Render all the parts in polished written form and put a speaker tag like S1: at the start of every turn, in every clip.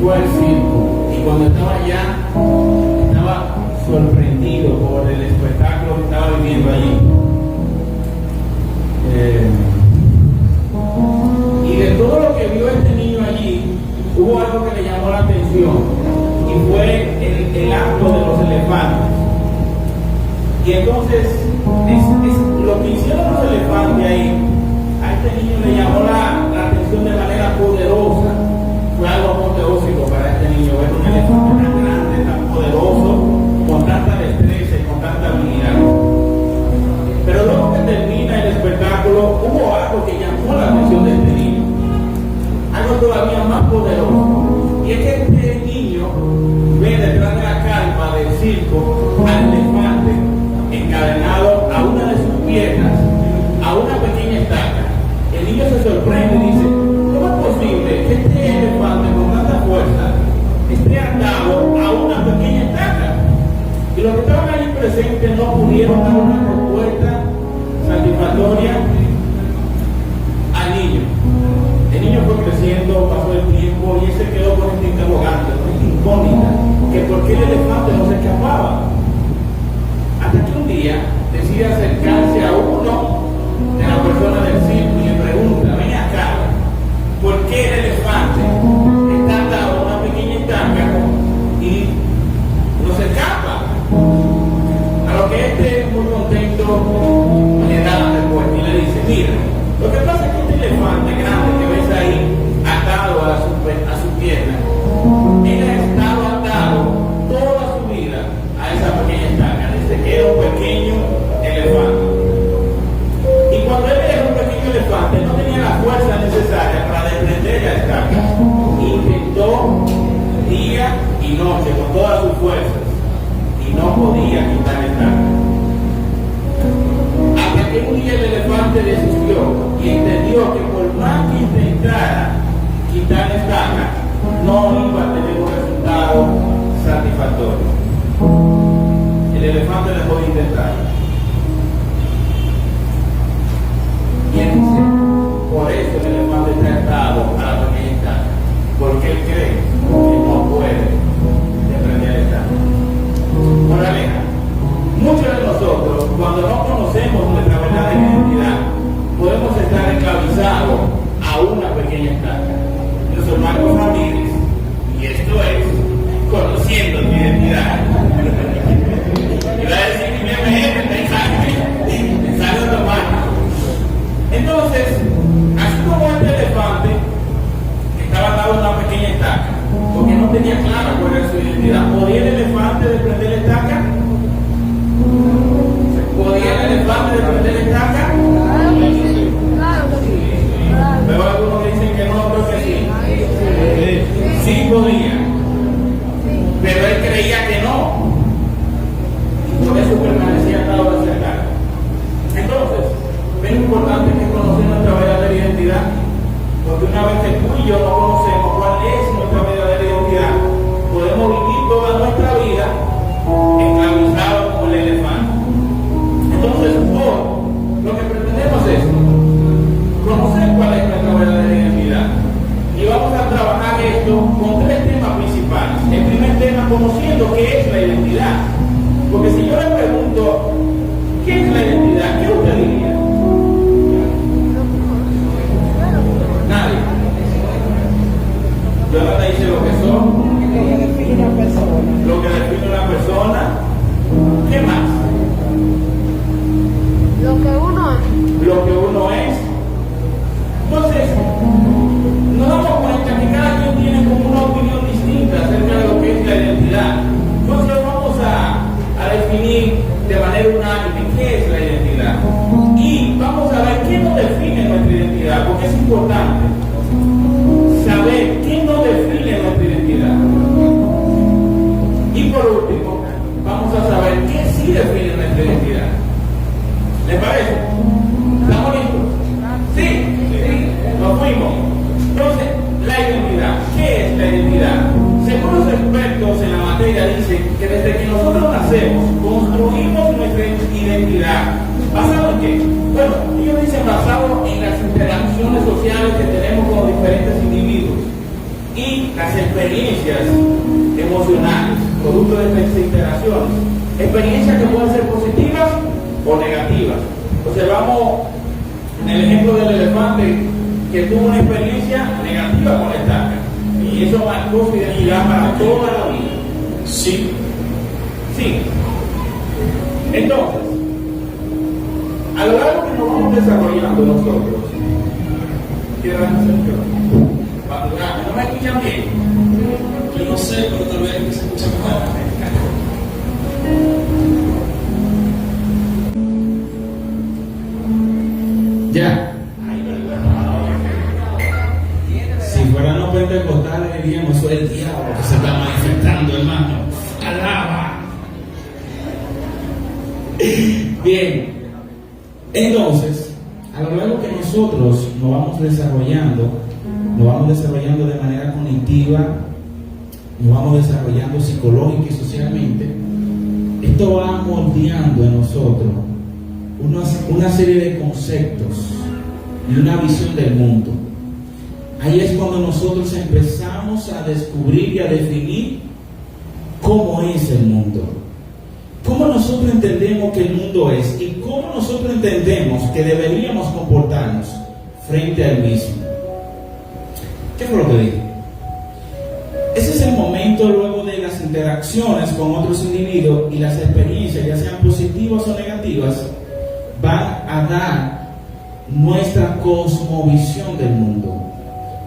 S1: fue al circo y cuando estaba allá estaba sorprendido por el espectáculo que estaba viviendo allí. Y de todo lo que vio este niño allí, hubo algo que le llamó la atención y fue el acto de los elefantes. Y entonces, lo que hicieron los elefantes ahí, a este niño le llamó la atención de manera poderosa. Fue algo apoteósico para este niño ver un elefante tan grande, tan poderoso, con tanta destreza y con tanta habilidad. Pero luego que termina el espectáculo, hubo algo que llamó la atención de este niño, algo todavía más poderoso. Y es que este niño ve detrás de la carpa del circo al elefante encadenado a una de sus piernas, a una pequeña estaca. El niño se sorprende y dice: ¿cómo es posible que este elefante con tanta fuerza esté atado a una pequeña estaca? Y los que estaban allí presentes no pudieron dar una respuesta satisfactoria al niño. El niño fue creciendo, pasó el tiempo y él se quedó con esta interrogante, con esta incógnita, que por qué el elefante no se escapaba. Hasta que un día decide acercarse a uno de las personas del circo y le pregunta: ven acá, ¿por qué el elefante está atado a una pequeña estaca y no se escapa? A lo que este, muy contento, le da la respuesta y le dice: mira, lo que pasa es que este elefante grande que ves ahí atado a su pierna, él ha estado atado toda su vida a esa pequeña estaca, desde que era un pequeño elefante. Y cuando él era un pequeño elefante, no tenía la fuerza necesaria para desprender la estaca. Intentó día y noche con todas sus fuerzas y no podía quitar la estaca. Hasta que un día el elefante desistió y entendió que por más que intentara quitar la estaca, no iba a tener un resultado satisfactorio. El elefante dejó de intentar. Y él dice: por eso el elefante está atado a la pequeña estaca, porque él cree que no puede desprender la estaca. Moraleja: muchos de nosotros, cuando no conocemos nuestra verdadera identidad, podemos estar esclavizados a una pequeña estaca. Los hermanos Ramírez, y esto es conociendo tu identidad. Iba a decir que me sale automático. Entonces, así como este elefante estaba atado a una pequeña estaca, porque no tenía clara cuál era su identidad, ¿podía el elefante desprender la estaca? ¿Podía el elefante desprender la estaca? Veo algunos que dicen que no, creo que sí. Sí podía, pero él creía que no, y por eso permanecía atado a esa estaca. Entonces, es importante que conozcamos nuestra verdadera identidad, porque una vez que tú y yo no conocemos cuál es nuestra verdadera identidad, podemos vivir toda nuestra vida esclavizados como el elefante. Entonces, hoy lo que pretendemos es conocer cuál es nuestra verdadera identidad, y vamos a trabajar esto con tres temas principales. El primer tema, conociendo qué es la identidad, porque si yo le pregunto ¿qué es la identidad?, ¿qué usted diría? Nadie. Jonathan dice lo que son, lo que define una persona. ¿Qué más?
S2: Lo que uno es.
S1: Lo que uno es. Entonces, nos damos cuenta que cada quien tiene como una opinión distinta acerca de lo que es la identidad. Entonces vamos a definir de manera unánime qué es la identidad. Y vamos a ver qué nos define nuestra identidad, porque es importante saber qué nos define nuestra identidad. Y por último, vamos a saber qué sí define nuestra identidad. ¿Les parece? ¿Estamos listos? Sí, nos fuimos. Entonces, la identidad. ¿Qué es la identidad? Según los expertos en la materia, dicen que desde que nosotros nacemos, construimos nuestra identidad. ¿Basado en qué? Bueno, ellos dicen basado en las interacciones sociales que tenemos con diferentes individuos. y las experiencias emocionales, producto de estas interacciones. Experiencias que pueden ser positivas o negativas. Observamos en el ejemplo del elefante que tuvo una experiencia negativa con la estaca y eso marcó su identidad para toda la vida. Sí. Entonces, a lo largo que nos vamos desarrollando nosotros, ¿qué van a hacer yo? ¿No me escuchan bien?
S3: Yo no sé, pero tal vez se escucha mejor.
S1: Ya. Si fueran los pentecostales diríamos, eso es el diablo que se está manifestando, hermano. Alaba. Bien. Entonces, a lo largo que nosotros nos vamos desarrollando de manera cognitiva, nos vamos desarrollando psicológica y socialmente, esto va moldeando en nosotros una serie de conceptos y una visión del mundo. Ahí es cuando nosotros empezamos a descubrir y a definir cómo es el mundo, cómo nosotros entendemos que el mundo es y cómo nosotros entendemos que deberíamos comportarnos frente al mismo. ¿Qué fue lo que dije? Ese es el momento luego de las interacciones con otros individuos y las experiencias, ya sean positivas o negativas, van a dar nuestra cosmovisión del mundo.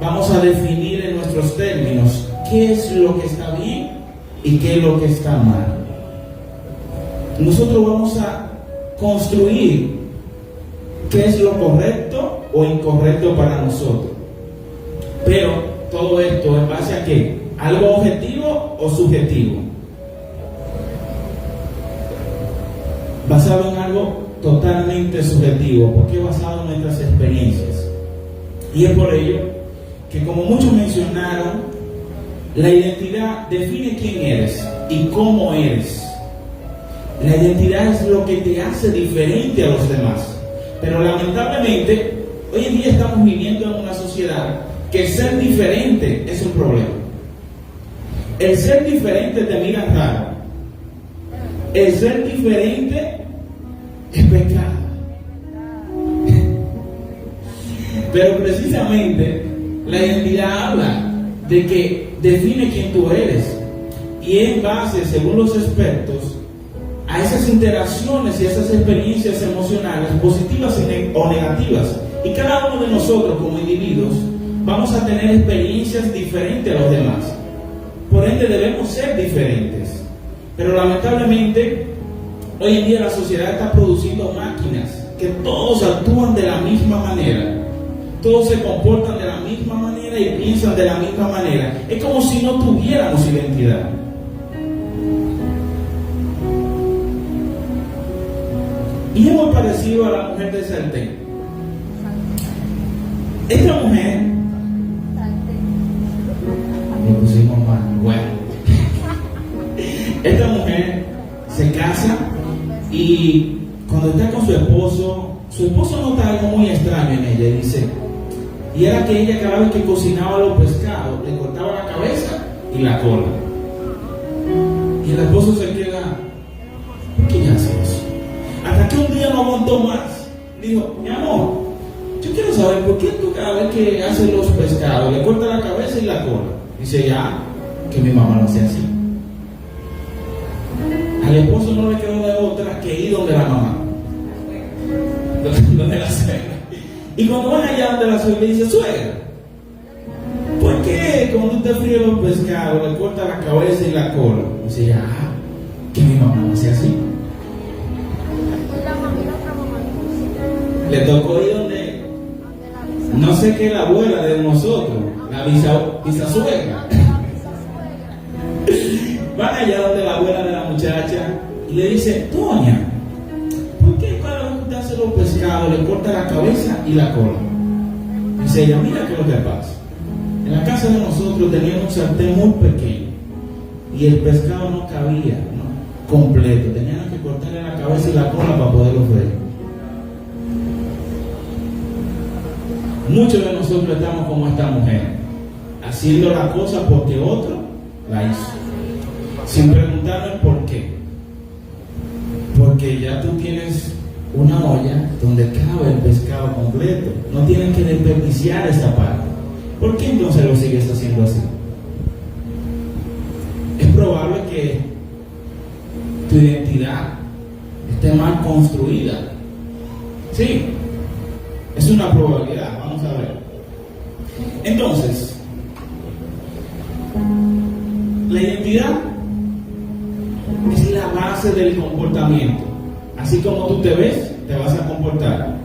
S1: Vamos a definir en nuestros términos qué es lo que está bien y qué es lo que está mal. Nosotros vamos a construir qué es lo correcto o incorrecto para nosotros. Pero todo esto en base a qué? ¿Algo objetivo o subjetivo? Basado en algo totalmente subjetivo, porque es basado en nuestras experiencias. Y es por ello que, como muchos mencionaron, la identidad define quién eres y cómo eres. La identidad es lo que te hace diferente a los demás. Pero lamentablemente, hoy en día estamos viviendo en una sociedad que ser diferente es un problema. El ser diferente te mira raro. El ser diferente es pecado. Pero precisamente la identidad habla de que define quién tú eres. Y en base, según los expertos, a esas interacciones y esas experiencias emocionales positivas o negativas. Y cada uno de nosotros como individuos vamos a tener experiencias diferentes a los demás. Por ende debemos ser diferentes. Pero lamentablemente hoy en día la sociedad está produciendo máquinas que todos actúan de la misma manera. Todos se comportan de la misma manera y piensan de la misma manera. Es como si no tuviéramos identidad. Y es muy parecido a la mujer de Sartén. Esta mujer, le pusimos mal, bueno. Esta mujer se casa y cuando está con su esposo nota algo muy extraño en ella. Dice, y era que ella cada vez que cocinaba los pescados le cortaba la cabeza y la cola. Y el esposo se queda, ¿por qué ella hace eso? Hasta que un día no aguantó más. Dijo, mi amor, yo quiero saber por qué tú cada vez que haces los pescados le cortas la cabeza y la cola. Dice, ya, que mi mamá lo hacía así. Al esposo no le quedó de otra que ir donde la mamá, donde la suegra. Y cuando van allá donde la suegra, dice, suegra, ¿por qué cuando usted fríe los pescados le corta la cabeza y la cola? Dice, ya, que mi mamá lo hacía así. Le tocó ir donde, no sé qué, la abuela de nosotros, la bisasuegra. Van allá donde la abuela de la muchacha y le dice, doña, ¿por qué cada vez que usted hace los pescados le corta la cabeza y la cola? Dice ella, mira qué es lo que pasa. En la casa de nosotros teníamos un sartén muy pequeño y el pescado no cabía, ¿no?, completo. Tenían que cortarle la cabeza y la cola para poderlo freír. Muchos de nosotros estamos como esta mujer. haciendo la cosa porque otro la hizo, sin preguntarme por qué. Porque ya tú tienes una olla donde cabe el pescado completo, no tienes que desperdiciar esa parte. ¿Por qué entonces lo sigues haciendo así? Es probable que tu identidad esté mal construida. Sí, es una probabilidad, vamos a ver. Entonces, la identidad es la base del comportamiento. Así como tú te ves, te vas a comportar.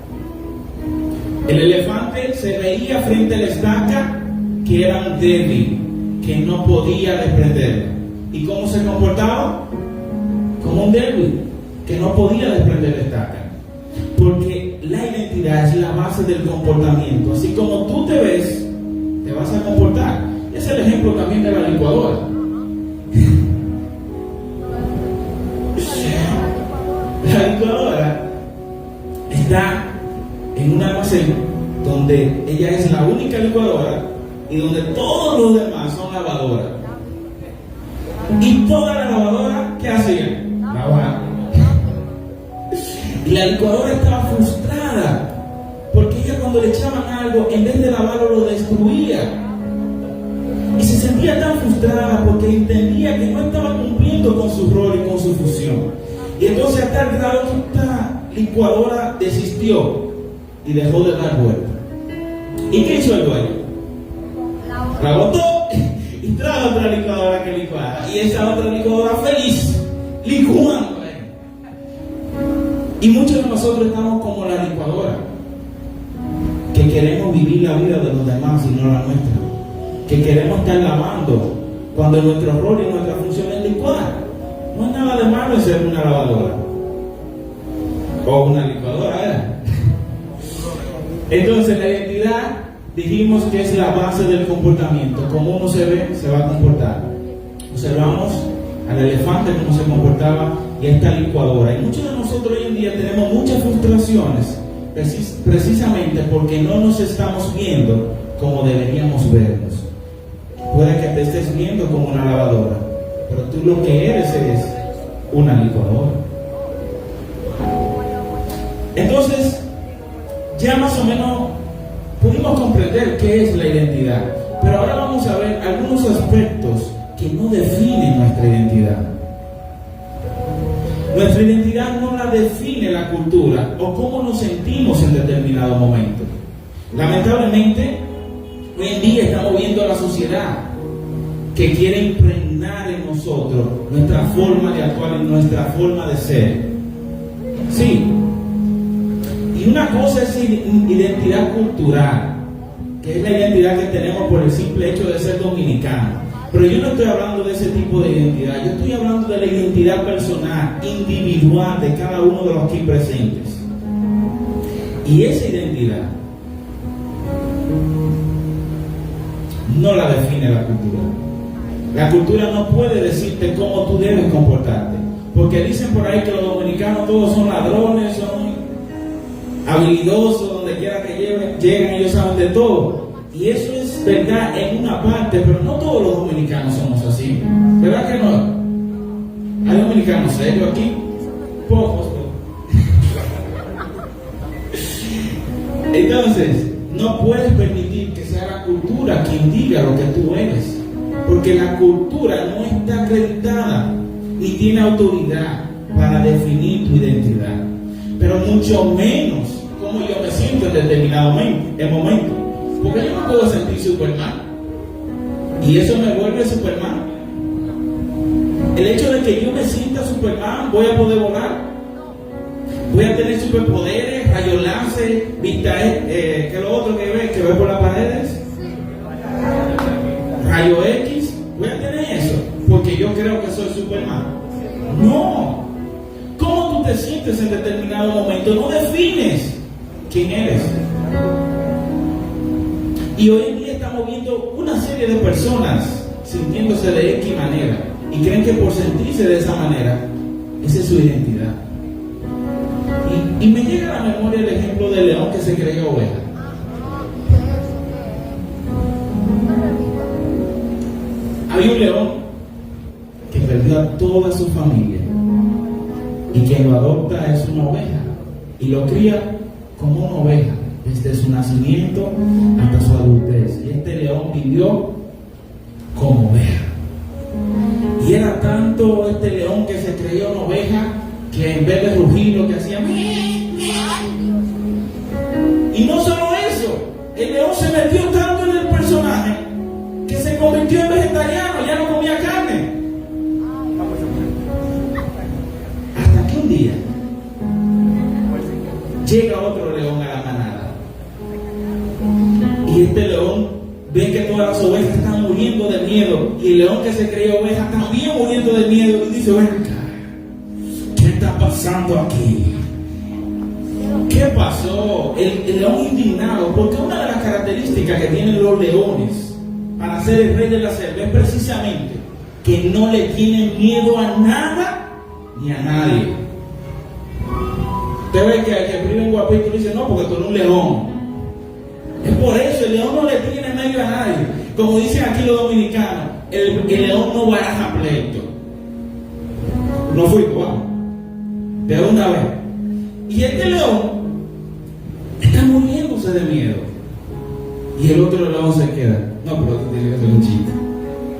S1: El elefante se veía frente a la estaca que era un débil, que no podía desprender. ¿Y cómo se comportaba? Como un débil, que no podía desprender la estaca. Porque la identidad es la base del comportamiento. Así como tú te ves, te vas a comportar. Es el ejemplo también de la licuadora. La licuadora está en un almacén donde ella es la única licuadora y donde todos los demás son lavadoras. Y toda la lavadora, ¿qué hacían? Lavar. Y la licuadora estaba frustrada porque ella, cuando le echaban algo, en vez de lavarlo, lo destruía. Y se sentía tan frustrada porque entendía que no estaba cumpliendo con su rol y con su función. Y entonces, a tal grado que esta licuadora desistió y dejó de dar vuelta. ¿Y qué hizo el dueño? La botó y trajo otra licuadora que licuara. Y esa otra licuadora feliz, licuando. Y muchos de nosotros estamos como la licuadora, que queremos vivir la vida de los demás y no la nuestra. Que queremos estar lavando cuando nuestro rol y nuestra función es licuar. No es nada de malo en ser una lavadora o una licuadora, Entonces, la identidad dijimos que es la base del comportamiento. Como uno se ve, se va a comportar. Observamos al elefante cómo se comportaba y a esta licuadora. Y muchos de nosotros hoy en día tenemos muchas frustraciones precisamente porque no nos estamos viendo como deberíamos vernos. Puede que te estés viendo como una lavadora, pero tú lo que eres es una licuadora. Entonces, ya más o menos pudimos comprender qué es la identidad, pero ahora vamos a ver algunos aspectos que no definen nuestra identidad. Nuestra identidad no la define la cultura o cómo nos sentimos en determinado momento. Lamentablemente, hoy en día estamos viendo a la sociedad que quiere impregnar en nosotros nuestra forma de actuar y nuestra forma de ser. Sí. Y una cosa es identidad cultural, que es la identidad que tenemos por el simple hecho de ser dominicanos. Pero yo no estoy hablando de ese tipo de identidad, yo estoy hablando de la identidad personal, individual de cada uno de los aquí presentes. Y esa identidad no la define la cultura. La cultura no puede decirte cómo tú debes comportarte, porque dicen por ahí que los dominicanos todos son ladrones, son habilidosos, donde quiera que lleguen ellos saben de todo. Y eso es verdad en una parte, pero no todos los dominicanos somos así. ¿Verdad que no? ¿Hay dominicanos serios aquí? Pocos. Entonces, no puedes permitir que sea la cultura quien diga lo que tú eres, porque la cultura no está acreditada ni tiene autoridad para definir tu identidad, pero mucho menos cómo yo me siento en determinado momento. Porque yo no puedo sentir Superman y eso me vuelve Superman. El hecho de que yo me sienta Superman, voy a poder volar, voy a tener superpoderes, rayo láser, vista, ¿qué es lo otro que ve por las paredes? Rayo X, voy a tener eso porque yo creo que soy Superman. No. ¿Cómo tú te sientes en determinado momento no defines quién eres? Y hoy en día estamos viendo una serie de personas sintiéndose de X manera y creen que por sentirse de esa manera, esa es su identidad. Y me llega a la memoria el ejemplo del león que se creía oveja. Había un león que perdió a toda su familia y quien lo adopta es una oveja y lo cría como una oveja desde su nacimiento hasta su adultez. Y este león vivió como oveja. Y era tanto este león que se creía una oveja que en vez de rugir lo que hacía y no solo eso, el león se metió tanto en el personaje que se convirtió en vegetariano, ya no comía carne. Hasta que un día llega otro león a la manada y este león ve que todas las ovejas están muriendo de miedo y el león que se creía oveja también muriendo de miedo y dice: ven acá, ¿qué está pasando aquí? ¿Qué pasó? El león indignado, porque una de las características que tienen los leones para ser el rey de la selva es precisamente que no le tienen miedo a nada ni a nadie. Usted ve que al que prive en Guapito dice: no, porque tú eres un león. Es por eso, el león no le tiene miedo a nadie. Como dicen aquí los dominicanos, el león no baraja pleito. No fui igual. De una vez. Y este león está muriéndose de miedo. Y el otro león se queda: no, pero tú tienes que ser un chico.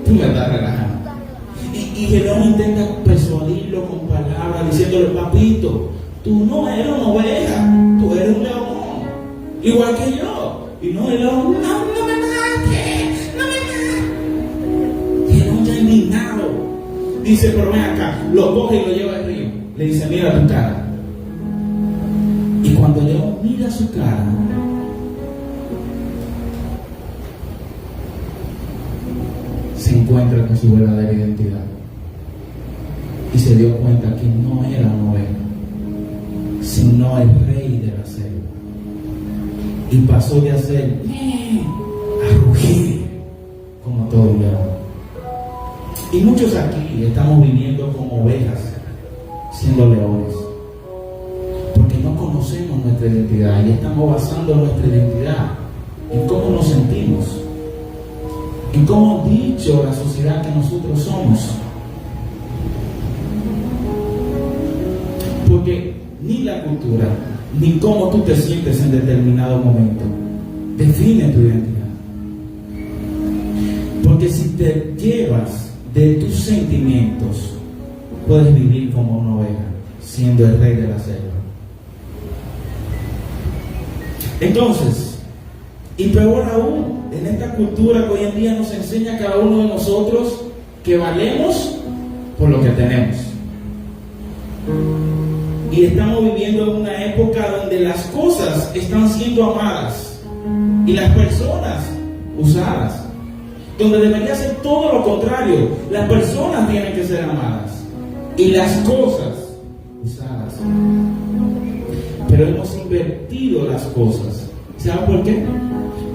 S1: Tú me estás relajando. Y el león intenta persuadirlo con palabras, diciéndole: papito, tú no eres una oveja, tú eres un león, igual que yo. Y no, el león: no me mates, no me mates. Y el león ya indignado dice: pero ven acá. Lo coge y lo lleva al río. Le dice: mira tu cara. Y cuando el león mira su cara, se encuentra con su verdadera identidad y se dio cuenta que no era una oveja, sino el rey de la selva, y pasó de hacer a rugir como todo un león. Y muchos aquí estamos viviendo como ovejas siendo leones porque no conocemos nuestra identidad y estamos basando nuestra identidad en cómo nos sentimos, en cómo ha dicho la sociedad que nosotros somos. Porque ni la cultura, ni cómo tú te sientes en determinado momento define tu identidad. Porque si te llevas de tus sentimientos, puedes vivir como una oveja, siendo el rey de la selva. Entonces, y peor aún, en esta cultura que hoy en día nos enseña a cada uno de nosotros que valemos por lo que tenemos. Y estamos viviendo en una época donde las cosas están siendo amadas y las personas usadas, donde debería ser todo lo contrario. Las personas tienen que ser amadas y las cosas usadas. Pero hemos invertido las cosas. ¿Saben por qué?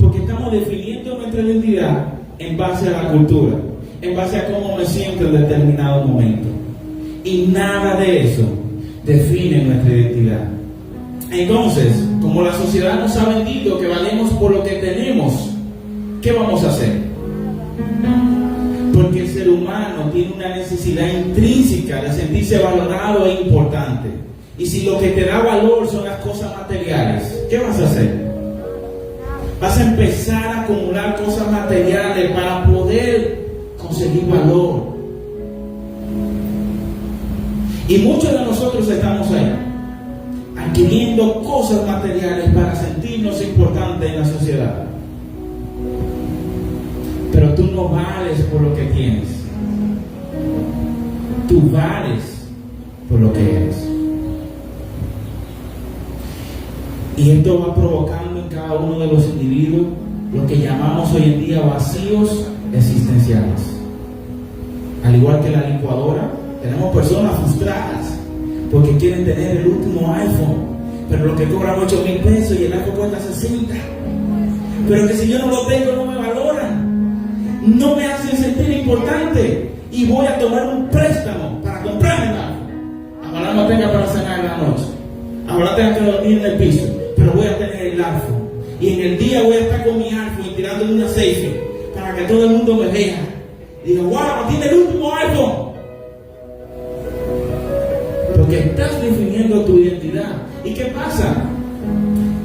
S1: Porque estamos definiendo nuestra identidad en base a la cultura, en base a cómo me siento en determinado momento. Y nada de eso define nuestra identidad. Entonces, como la sociedad nos ha vendido que valemos por lo que tenemos, ¿qué vamos a hacer? Porque el ser humano tiene una necesidad intrínseca de sentirse valorado e importante. Y si lo que te da valor son las cosas materiales, ¿qué vas a hacer? Vas a empezar a acumular cosas materiales para poder conseguir valor. Y muchos de nosotros estamos ahí, adquiriendo cosas materiales para sentirnos importantes en la sociedad. Pero tú no vales por lo que tienes. Tú vales por lo que eres. Y esto va provocando en cada uno de los individuos lo que llamamos hoy en día vacíos existenciales. Al igual que la licuadora, tenemos personas frustradas porque quieren tener el último iPhone, pero lo que cobran 8,000 pesos y el iPhone cuesta 60. Pero que si yo no lo tengo no me valoran, no me hacen sentir importante y voy a tomar un préstamo para comprarme el iPhone. Ahora no tenga para cenar en la noche, ahora tenga que dormir en el piso, pero voy a tener el iPhone. Y en el día voy a estar con mi iPhone y tirándole una selfie para que todo el mundo me vea Diga, wow, tiene el último iPhone. Porque estás definiendo tu identidad. ¿Y qué pasa?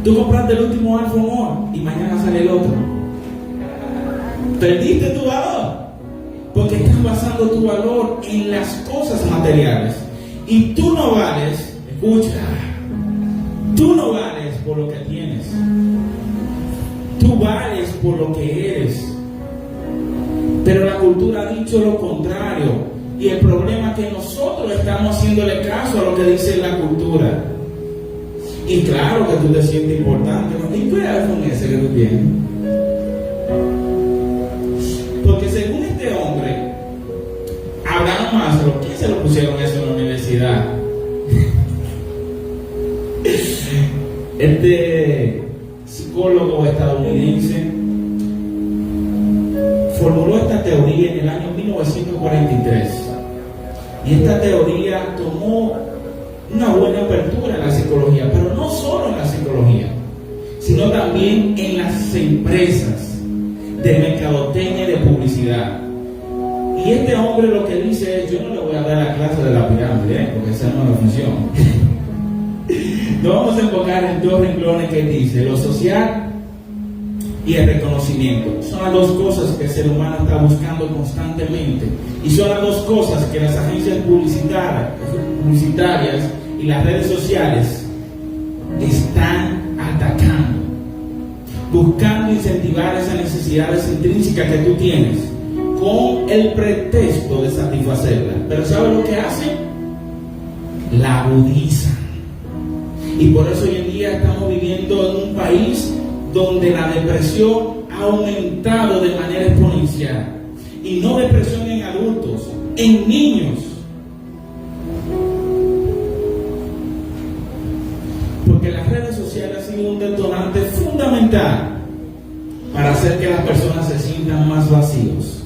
S1: Tú compraste el último iPhone hoy y mañana sale el otro. Perdiste tu valor. Porque estás basando tu valor en las cosas materiales. Y tú no vales, escucha, tú no vales por lo que tienes. Tú vales por lo que eres. Pero la cultura ha dicho lo contrario. Y el problema es que nosotros estamos haciéndole caso a lo que dice la cultura. Y claro que tú te sientes importante. ¿Y qué iPhone es ese que tú tienes? Porque según este hombre, Abraham Maslow, ¿quién se lo pusieron eso en la universidad? Este psicólogo estadounidense formuló esta teoría en el año 1943. Y esta teoría tomó una buena apertura en la psicología, pero no solo en la psicología, sino también en las empresas de mercadotecnia y de publicidad. Y este hombre lo que dice es, yo no le voy a dar la clase de la pirámide, porque esa no es la función. Nos vamos a enfocar en dos renglones que dice, lo social y el reconocimiento. Son las dos cosas que el ser humano está buscando constantemente. Y son las dos cosas que las agencias publicitarias y las redes sociales están atacando. Buscando incentivar esas necesidades intrínsecas que tú tienes con el pretexto de satisfacerlas. Pero ¿sabes lo que hacen? La agudizan. Y por eso hoy en día estamos viviendo en un país donde la depresión ha aumentado de manera exponencial. Y no depresión en adultos, en niños. Porque las redes sociales han sido un detonante fundamental para hacer que las personas se sientan más vacíos.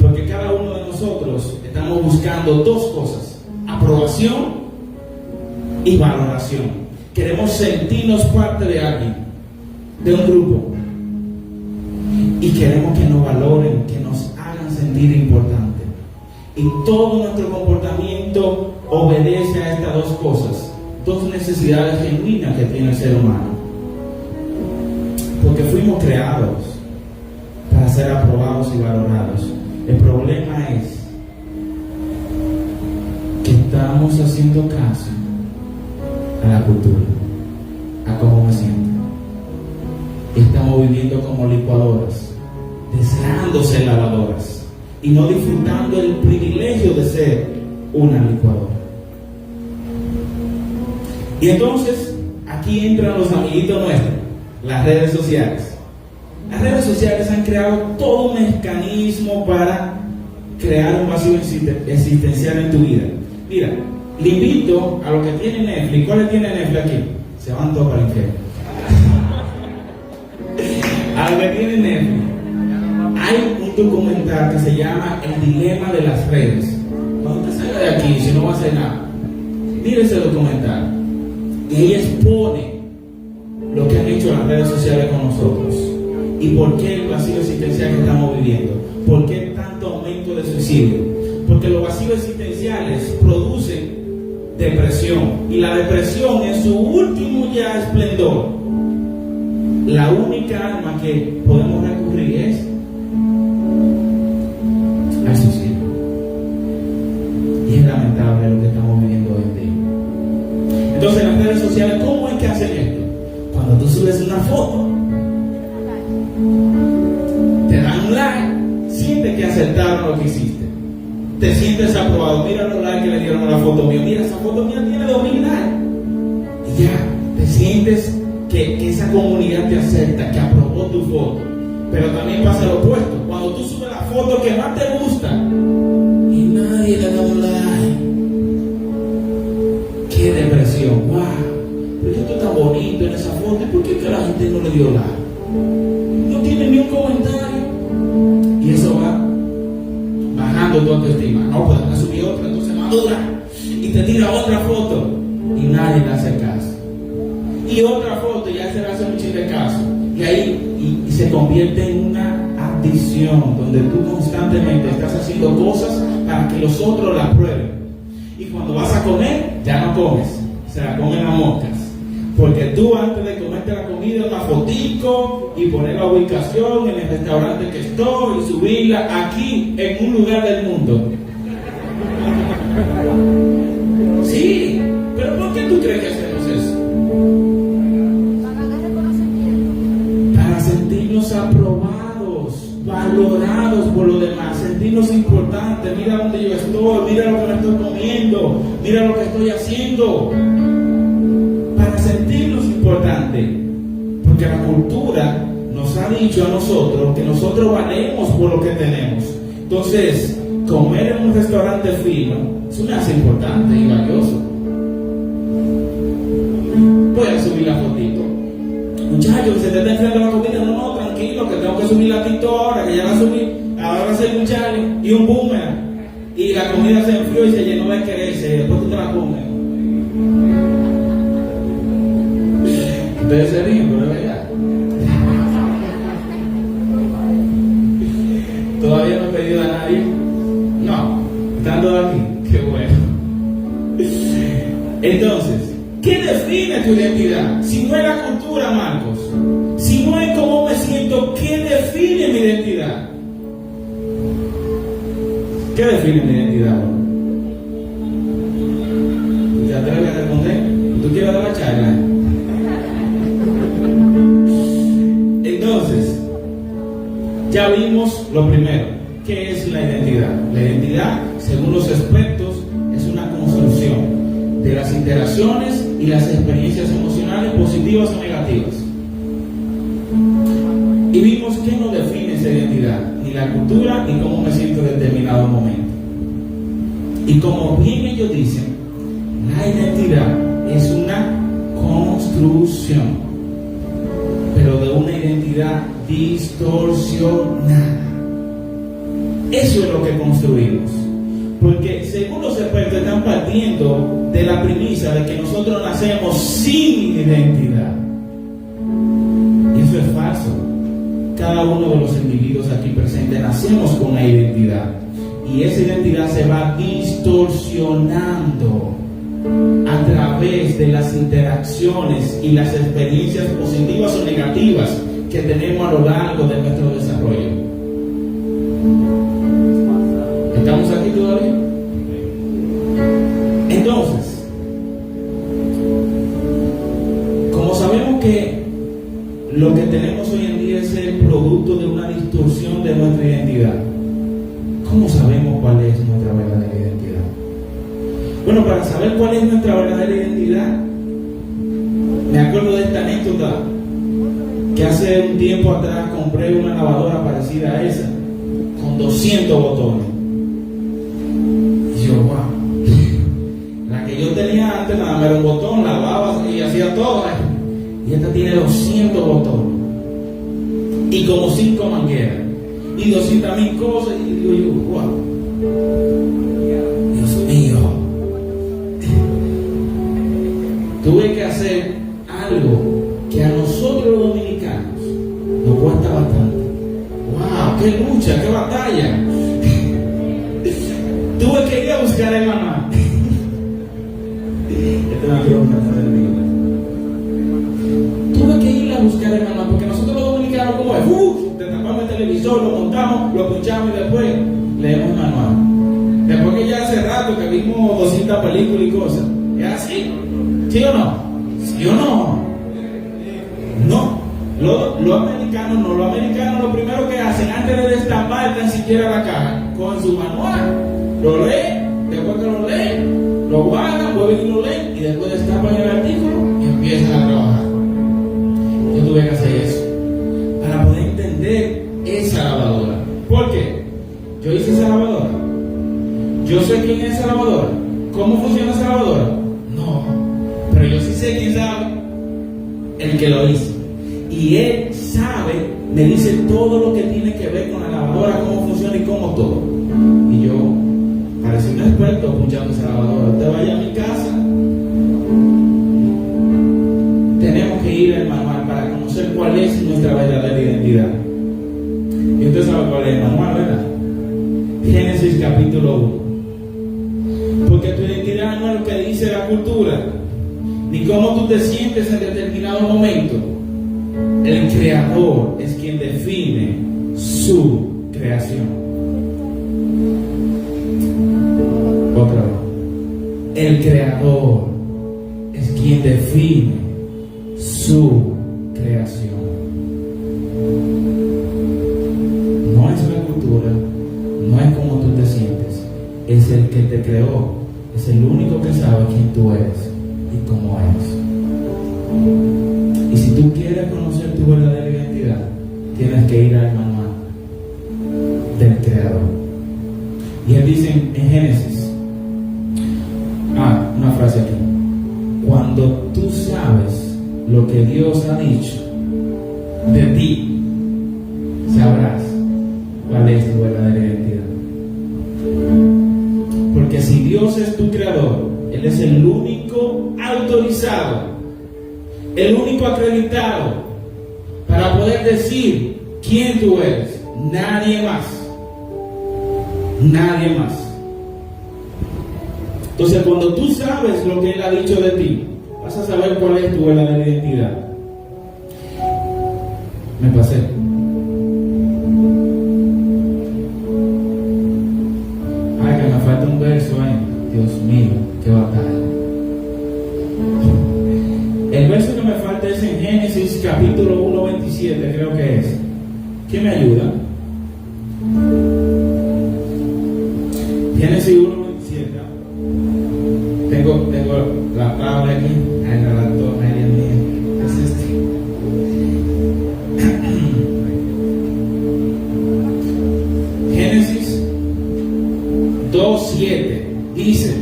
S1: Porque cada uno de nosotros estamos buscando dos cosas: aprobación y valoración. Queremos sentirnos parte de alguien, de un grupo. Y queremos que nos valoren, que nos hagan sentir importantes. Y todo nuestro comportamiento obedece a estas dos cosas, dos necesidades genuinas que tiene el ser humano. Porque fuimos creados para ser aprobados y valorados. El problema es que estamos haciendo caso a la cultura, a cómo me siento. Estamos viviendo como licuadoras, deseándose lavadoras y no disfrutando el privilegio de ser una licuadora. Y entonces aquí entran los amiguitos nuestros, las redes sociales. Las redes sociales han creado todo un mecanismo para crear un vacío existencial en tu vida. Mira, le invito a lo que tiene Netflix. ¿Cuál tiene Netflix aquí? Se van todos para el infierno. A lo que tiene Netflix, hay un documental que se llama El dilema de las redes. Cuando usted salga de aquí, si no va a hacer nada, mire ese documental. Y ella expone lo que han hecho las redes sociales con nosotros y por qué el vacío existencial que estamos viviendo, por qué tanto aumento de suicidio. Porque los vacíos existenciales producen depresión, y la depresión en su último ya esplendor, la única arma que podemos recurrir es al suicidio. Y es lamentable lo que estamos viviendo hoy en día. Entonces, en las redes sociales, ¿cómo hay que hacer esto? Cuando tú subes una foto, te dan un like, sientes que aceptaron lo que hiciste, te sientes aprobado. Mira los likes que le dieron a la foto mía. Mira, esa foto mía tiene 2000 likes. Y ya, te sientes que esa comunidad te acepta, que aprobó tu foto. Pero también pasa lo opuesto. Cuando tú subes la foto que más te gusta y nadie le da un like, qué depresión. Wow, pero esto está bonito en esa foto. ¿Y por qué que la gente no le dio like? No tiene ni un comentario. Y eso va bajando tu autoestima. No, pues me subí otra, entonces madura. Y te tira otra foto y nadie le hace caso. Y otra foto, ya se le hace mucho de caso. Y ahí y se convierte en una función donde tú constantemente estás haciendo cosas para que los otros la prueben. Y cuando vas a comer, ya no comes, se la comen las moscas. Porque tú antes de comerte la comida, una fotico y poner la ubicación en el restaurante que estoy y subirla aquí en un lugar del mundo. Sí, pero ¿por qué tú crees que hacemos eso? Para sentirnos aprobados, valorados por los demás, sentirnos importantes. Mira dónde yo estoy, mira lo que me estoy comiendo, mira lo que estoy haciendo. Para sentirnos importantes, porque la cultura nos ha dicho a nosotros que nosotros valemos por lo que tenemos. Entonces, comer en un restaurante fino es un hace importante y valioso. Puedes subir la fotito. Muchachos, se te está enfriando la comida. No, tranquilo, que tengo que subir la tito ahora, que ya la subí. Ahora hacer un challenge y un boomerang. Y la comida se enfrió y se llenó de quererse. Y después tú te la comes. Ustedes se ríen, pero es verdad. ¿Todavía no he pedido a nadie? No, están todos aquí. Qué bueno. Entonces, ¿qué define tu identidad? Si no es la cultura, Marcos. Si no es cómo me siento, ¿qué define mi identidad? ¿Qué define mi identidad? ¿Te atreves a responder? ¿Tú quieres dar la charla? Entonces, ya vimos lo primero. ¿Qué es la identidad? La identidad, según los expertos, es una construcción de las interacciones y las experiencias emocionales positivas o negativas. Y vimos que no define esa identidad, ni la cultura, ni cómo me siento en determinado momento. Y como bien ellos dicen, la identidad es una construcción, pero de una identidad distorsionada. Eso es lo que construimos. Porque según los expertos están partiendo de la premisa de que nosotros nacemos sin identidad. Y eso es falso. Cada uno de los individuos aquí presentes nacemos con una identidad. Y esa identidad se va distorsionando a través de las interacciones y las experiencias positivas o negativas que tenemos a lo largo de nuestro desarrollo. ¿Estamos aquí todavía? Entonces, como sabemos que lo que tenemos hoy en día es el producto de una distorsión de nuestra identidad, ¿cómo sabemos cuál es nuestra verdadera identidad? Bueno, para saber cuál es nuestra verdadera identidad, me acuerdo de esta anécdota que hace un tiempo atrás compré una lavadora parecida a esa, con 200 botones. Y yo, wow, la que yo tenía antes nada más era un botón, lavaba y hacía todo. Y esta tiene 200 botones y como 5 mangueras y 200,000 cosas. Y digo yo, wow, Dios mío. Tuve que hacer algo que a nosotros los dominicanos nos cuesta bastante. ¡Wow! ¡Qué lucha! ¡Qué batalla! Tuve que ir a buscar el manual. Tuve que ir a buscar el manual porque nosotros los dominicanos, como es, te tapamos el televisor, lo montamos, lo pinchamos y después leemos el manual. Después que ya hace rato que vimos 200 películas y cosas. ¿Es así? ¿Sí o no? ¿Sí o no? No. Los americanos no. Los americanos lo primero que hacen antes de destapar tan siquiera la caja, con su manual, lo leen, después que lo leen, lo guardan, vuelven y lo leen y después destapan el artículo y empiezan a trabajar. Yo tuve que hacer eso para poder entender esa lavadora. ¿Por qué? Yo hice esa lavadora. Yo sé quién es esa lavadora. ¿Cómo funciona esa lavadora? No. Pero yo sí sé quién sabe. El que lo hizo. Y él sabe, me dice todo lo que tiene que ver con la lavadora, cómo funciona y cómo todo. Y yo parecía un experto punchando esa lavadora. Usted vaya a mi casa, tenemos que ir al manual para conocer cuál es nuestra verdadera identidad. Y usted sabe cuál a leer el manual, ¿verdad? Génesis capítulo 1. Porque tu identidad no es lo que dice la cultura, ni cómo tú te sientes en determinado momento. El Creador es quien define su creación. Otra vez. El Creador es quien define su creación. No es la cultura, no es cómo tú te sientes, es el que te creó, es el único que sabe quién tú eres y cómo eres. Y si tú quieres conocer tu verdadera identidad, tienes que ir al manual del Creador. Y él dice en Génesis, una frase aquí: cuando tú sabes lo que Dios ha dicho de ti, sabrás cuál es tu verdadera identidad. Porque si Dios es tu creador, Él es el único autorizado, el único acreditado para poder decir quién tú eres. Nadie más. Nadie más. Entonces, cuando tú sabes lo que Él ha dicho de ti, vas a saber cuál es tu verdadera identidad. Me pasé. Ay, que me falta un verso ahí. Dios mío, qué batalla. El verso que me falta es en Génesis capítulo 1, 27, creo que es. ¿Quién me ayuda? Génesis 1, 27. Tengo la tabla aquí. Ay, la redactor, ay, Dios mío. ¿Qué es este? Génesis 2:7 dice: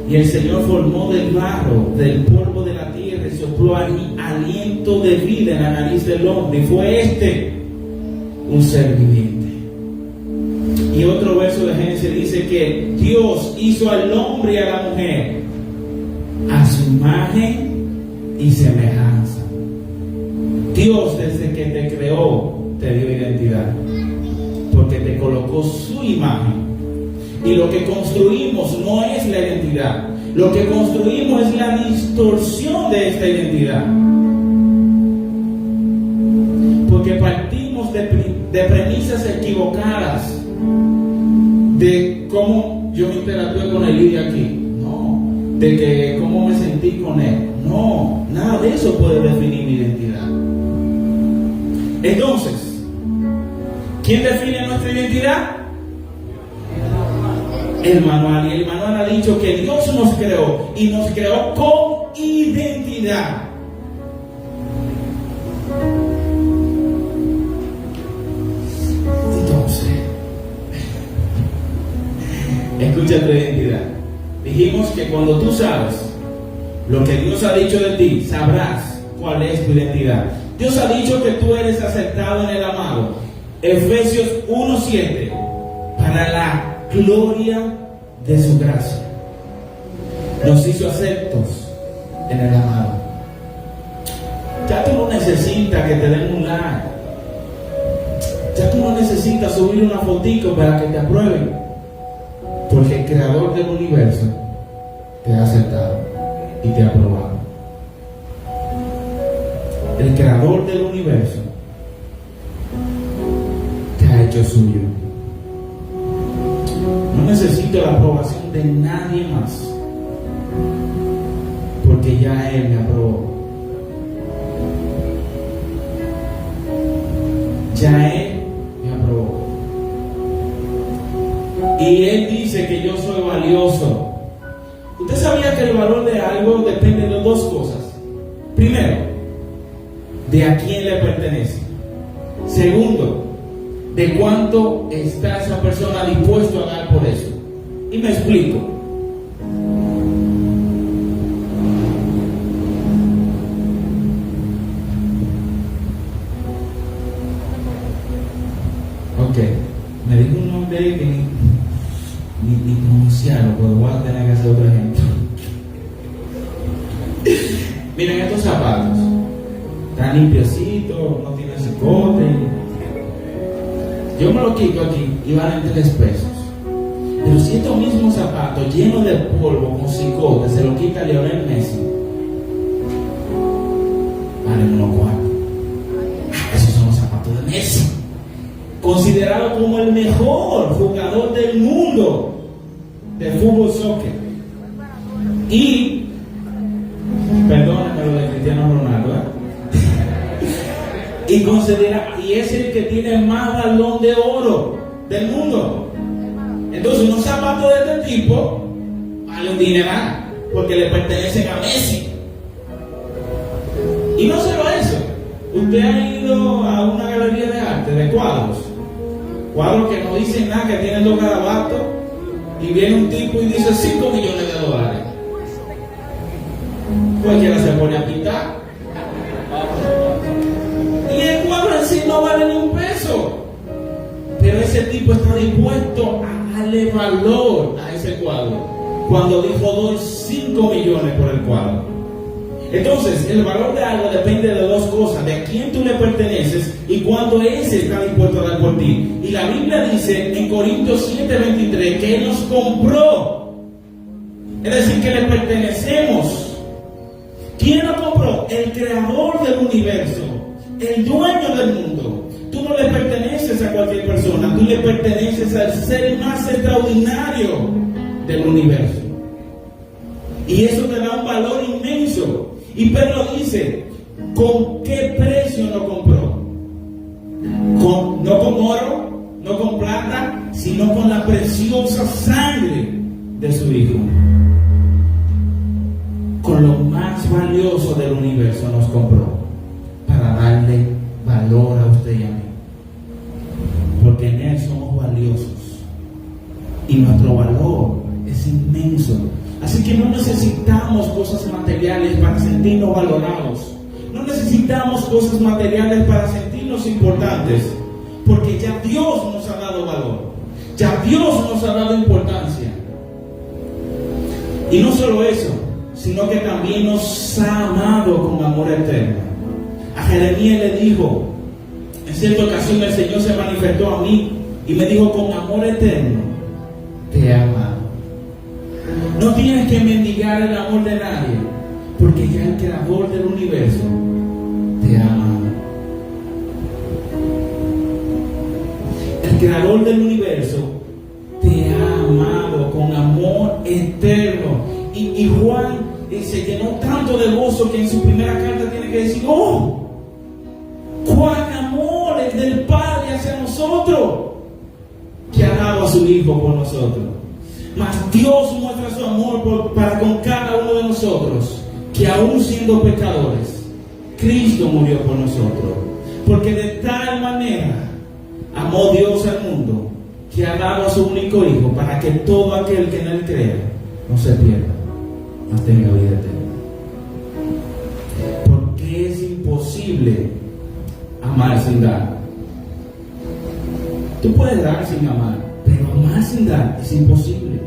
S1: y el Señor formó del barro, del polvo de la tierra, y sopló aliento de vida en la nariz del hombre, y fue un ser viviente. Y otro verso de Génesis dice que Dios hizo al hombre y a la mujer a su imagen y semejanza. Dios, desde que te creó, te dio identidad, porque te colocó su imagen. Y lo que construimos no es la identidad, lo que construimos es la distorsión de esta identidad, porque partimos de premisas equivocadas de cómo yo me interactué con Elidia aquí, no, de que cómo me sentí con él, no, nada de eso puede definir mi identidad. Entonces, ¿quién define nuestra identidad? El manual. Y el manual ha dicho que Dios nos creó y nos creó con identidad. Entonces, escucha tu identidad. Dijimos que cuando tú sabes lo que Dios ha dicho de ti, sabrás cuál es tu identidad. Dios ha dicho que tú eres aceptado en el amado. Efesios 1:7, para la gloria de su gracia. Nos hizo aceptos en el amado. Ya tú no necesitas que te den un like. Ya tú no necesitas subir una fotico para que te aprueben, porque el Creador del universo te ha aceptado y te ha aprobado. El Creador del universo te ha hecho suyo. No necesito la aprobación de nadie más, porque ya Él me aprobó. Ya Él me aprobó. Y Él dice que yo soy valioso. ¿Usted sabía que el valor de algo depende de dos cosas? Primero, de a quién le pertenece. Segundo, de cuánto está esa persona dispuesto a dar por eso. Y me explico. Ok, me dijo un nombre ahí que ni pronunciarlo, pero voy a tener que hacer otro ejemplo. Miren estos zapatos, están limpiecitos, no tienen cicote. yo me lo quito aquí y valen 3 pesos. Pero si estos mismos zapatos llenos de polvo con cicote se lo quita Lionel Messi, valen unos cuartos. Esos son los zapatos de Messi, considerado como el mejor jugador del mundo de fútbol soccer. Y perdónenme lo de Cristiano Ronaldo, y es el que tiene más balón de oro del mundo. Entonces unos zapatos de este tipo valen un dineral porque le pertenecen a Messi. Y no solo eso, usted ha ido a una galería de arte, de cuadros que no dicen nada, que tienen 2 garabatos, y viene un tipo y dice $5 millones. Cualquiera se pone a pintar y el cuadro en sí no vale ni un peso, pero ese tipo está dispuesto a darle valor a ese cuadro cuando dijo doy 5 millones por el cuadro. Entonces el valor de algo depende de 2 cosas: de quién tú le perteneces y cuánto ese está dispuesto a dar por ti. Y la Biblia dice en Corintios 7:23 que Él nos compró, es decir, que le pertenecemos. ¿Quién lo compró? El creador del universo, el dueño del mundo. Tú no le perteneces a cualquier persona, tú le perteneces al ser más extraordinario del universo. Y eso te da un valor inmenso. Y Pedro dice, ¿con qué precio lo compró? No con oro, no con plata, sino con la preciosa sangre de su Hijo. Con lo más valioso del universo nos compró para darle valor a usted y a mí, porque en Él somos valiosos y nuestro valor es inmenso. Así que no necesitamos cosas materiales para sentirnos valorados, no necesitamos cosas materiales para sentirnos importantes, porque ya Dios nos ha dado valor, ya Dios nos ha dado importancia. Y no solo eso, sino que también nos ha amado con amor eterno. A Jeremías le dijo, en cierta ocasión el Señor se manifestó a mí y me dijo, con amor eterno te he amado. No tienes que mendigar el amor de nadie, porque ya el creador del universo te ha amado. El creador del universo te ha amado con amor eterno. Y Juan se llenó tanto de gozo que en su primera carta tiene que decir, ¡oh! ¡Cuán amor es del Padre hacia nosotros! Que ha dado a su Hijo por nosotros. Mas Dios muestra su amor para con cada uno de nosotros, que aún siendo pecadores, Cristo murió por nosotros. Porque de tal manera amó Dios al mundo, que ha dado a su único Hijo, para que todo aquel que en Él crea no se pierda, mas tenga vida eterna. Porque es imposible amar sin dar. Tú puedes dar sin amar, pero amar sin dar es imposible.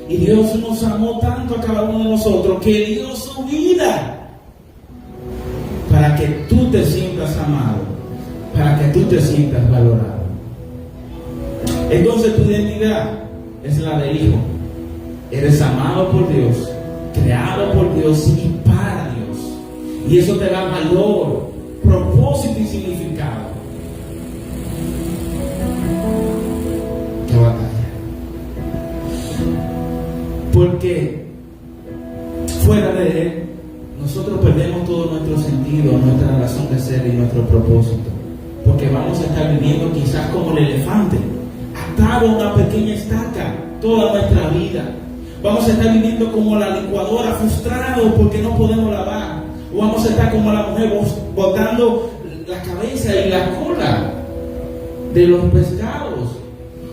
S1: Y Dios nos amó tanto a cada uno de nosotros que dio su vida para que tú te sientas amado, para que tú te sientas valorado. Entonces tu identidad es la de hijo. Eres amado por Dios, creado por Dios y para Dios. Y eso te da valor, propósito y significado. ¡Qué batalla! Porque fuera de Él, nosotros perdemos todo nuestro sentido, nuestra razón de ser y nuestro propósito. Porque vamos a estar viviendo quizás como el elefante, atado a una pequeña estaca toda nuestra vida. Vamos a estar viviendo como la licuadora, frustrados porque no podemos lavar. O vamos a estar como la mujer botando la cabeza y la cola de los pescados.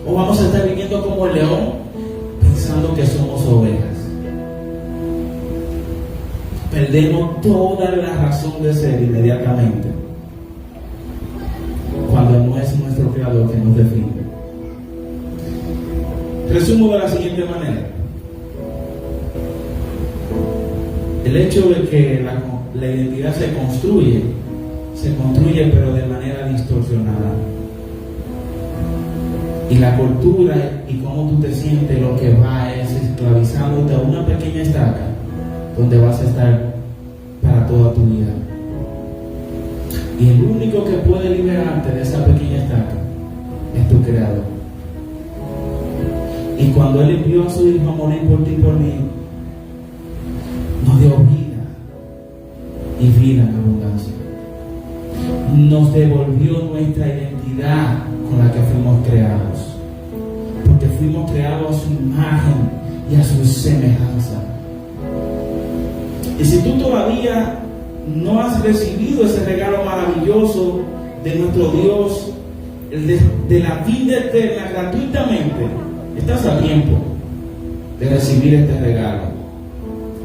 S1: O vamos a estar viviendo como el león, pensando que somos ovejas. Perdemos toda la razón de ser inmediatamente cuando no es nuestro creador que nos define. Resumo de la siguiente manera. El hecho de que la identidad se construye pero de manera distorsionada. Y la cultura y cómo tú te sientes lo que va es esclavizándote a una pequeña estaca donde vas a estar para toda tu vida. Y el único que puede liberarte de esa pequeña estaca es tu Creador. Y cuando Él envió a su Hijo a morir por ti y por mí, nos dio vida y vida en abundancia. Nos devolvió nuestra identidad con la que fuimos creados, porque fuimos creados a su imagen y a su semejanza. Y si tú todavía no has recibido ese regalo maravilloso de nuestro Dios, el de la vida eterna gratuitamente, estás a tiempo de recibir este regalo.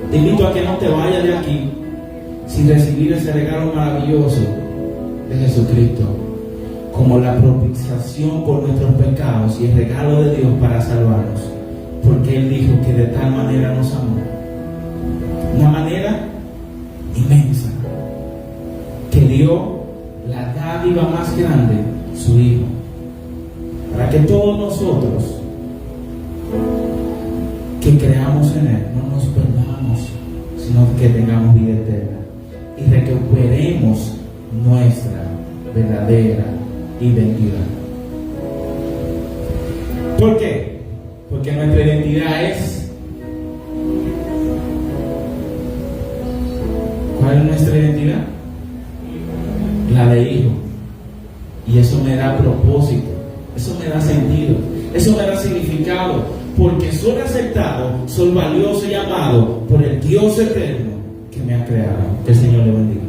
S1: Te invito a que no te vayas de aquí sin recibir ese regalo maravilloso de Jesucristo, como la propiciación por nuestros pecados y el regalo de Dios para salvarnos, porque Él dijo que de tal manera nos amó, una manera inmensa, que dio la dádiva más grande, su Hijo, para que todos nosotros que creamos en Él no nos perdamos, sino que tengamos vida eterna y recuperemos nuestra verdadera identidad. ¿Por qué? Porque nuestra identidad es... ¿Cuál es nuestra identidad? La de hijo. Y eso me da propósito, eso me da sentido, eso me da significado, porque soy aceptado, soy valioso y amado por el Dios eterno que me ha creado. Que el Señor le bendiga.